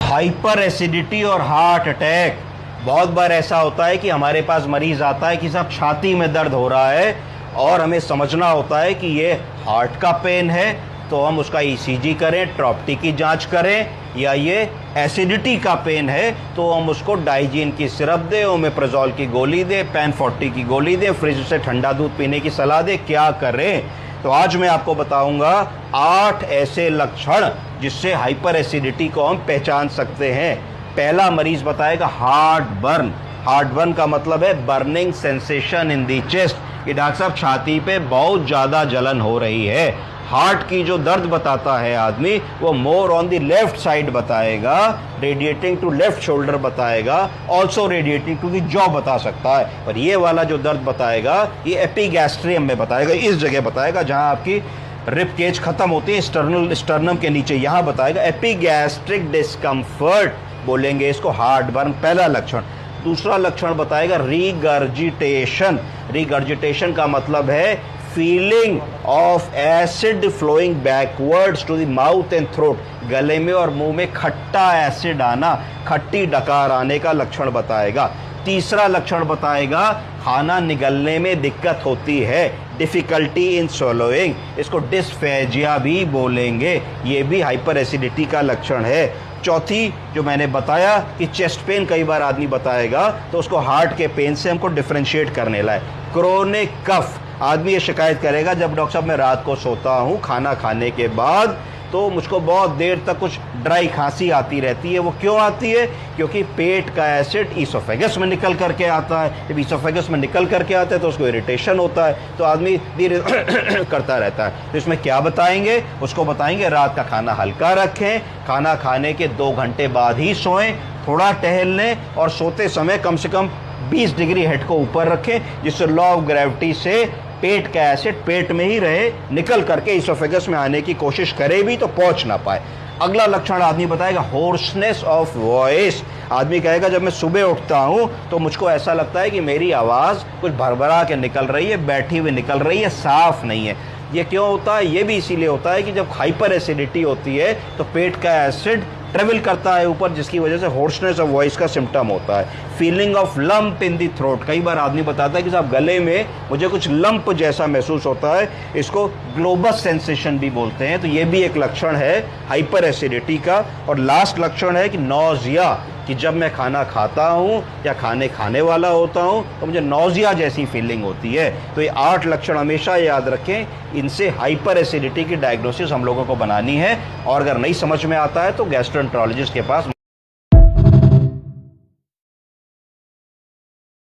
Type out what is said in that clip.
Hyper acidity और heart attack. बहुत बार ऐसा होता है कि हमारे पास मरीज आता है कि साहब छाती में दर्द हो रहा है और हमें समझना होता है कि ये हार्ट का पेन है, तो हम उसका ईसीजी करें, ट्रॉप्टी की जांच करें, या ये एसिडिटी का पेन है तो हम उसको डाइजीन की सिरप दें, ओमेप्राजोल की गोली दें, पैन 40 की गोली दें, फ्रिज से ठंडा दूध पीने की सलाह दें, क्या करें। तो आज मैं आपको बताऊंगा 8 ऐसे लक्षण जिससे हाइपर एसिडिटी को हम पहचान सकते हैं। पहला मरीज बताएगा हार्ट बर्न। हार्ट बर्न का मतलब है burning sensation in the chest, कि डॉक्टर साहब छाती पे बहुत ज़्यादा जलन हो रही है। हार्ट की जो दर्द बताता है आदमी वो more on the left side बताएगा, रेडिएटिंग टू लेफ्ट शोल्डर बताएगा, also radiating to the jaw बता सकता है। और ये वाला जो दर्द बताएगा ये एपिगैस्ट्रियम में बताएगा, इस जगह बताएगा जहां आपकी रिब केज खत्म होती है, स्टर्नम के नीचे, यहां बताएगा। एपिगैस्ट्रिक डिस्कम्फर्ट बोलेंगे इसको, हार्ट बर्न पहला लक्षण। दूसरा लक्षण बताएगा रीगर्जिटेशन। रीगर्जिटेशन का मतलब है feeling of acid flowing backwards to the mouth and throat, गले में और मुंह में खट्टा एसिड आना, खट्टी डकार आने का लक्षण बताएगा। तीसरा लक्षण बताएगा खाना निगलने में दिक्कत होती है, डिफिकल्टी इन स्वलोइंग, इसको डिस्फेजिया भी बोलेंगे, ये भी हाइपर एसिडिटी का लक्षण है। चौथी जो मैंने बताया कि चेस्ट पेन कई बार आदमी बताएगा तो उसको हार्ट के पेन से हमको डिफरेंशिएट करने लाए। क्रोनिक कफ, आदमी ये शिकायत करेगा जब डॉक्टर साहब मैं रात को सोता हूँ खाना खाने के बाद तो मुझको बहुत देर तक कुछ ड्राई खांसी आती रहती है। वो क्यों आती है? क्योंकि पेट का एसिड ईसोफेगस में निकल करके आता है। जब ईसोफेगस में निकल करके आता है तो उसको इरिटेशन होता है, तो आदमी धीरे करता रहता है। तो इसमें क्या बताएंगे? उसको बताएंगे रात का खाना हल्का रखें, खाना खाने के 2 घंटे बाद ही सोएं, थोड़ा टहल लें और सोते समय कम से कम 20 डिग्री हेड को ऊपर रखें, जिससे लॉ ऑफ ग्रेविटी से पेट का एसिड पेट में ही रहे, निकल करके इसोफेगस में आने की कोशिश करे भी तो पहुंच ना पाए। अगला लक्षण आदमी बताएगा होर्सनेस ऑफ वॉइस। आदमी कहेगा जब मैं सुबह उठता हूं तो मुझको ऐसा लगता है कि मेरी आवाज़ कुछ भरभरा के निकल रही है, बैठी हुई निकल रही है, साफ नहीं है। ये क्यों होता है? ये भी इसीलिए होता है कि जब हाइपर एसिडिटी होती है तो पेट का एसिड ट्रेवल करता है ऊपर, जिसकी वजह से होर्सनेस ऑफ वॉइस का सिम्टम होता है। Feeling of lump in the throat, कई बार आदमी बताता है कि साहब गले में मुझे कुछ लंप जैसा महसूस होता है, इसको ग्लोबस सेंसेशन भी बोलते हैं। तो ये भी एक लक्षण है हाइपर एसिडिटी का। और लास्ट लक्षण है कि नौजिया, कि जब मैं खाना खाता हूँ या खाने वाला होता हूँ तो मुझे नौजिया जैसी फीलिंग होती है। तो ये 8 लक्षण हमेशा याद रखें, इनसे हाइपर एसिडिटी की डायग्नोसिस हम लोगों को बनानी है। और अगर नहीं समझ में आता है तो गैस्ट्रोएंटरोलॉजिस्ट के पास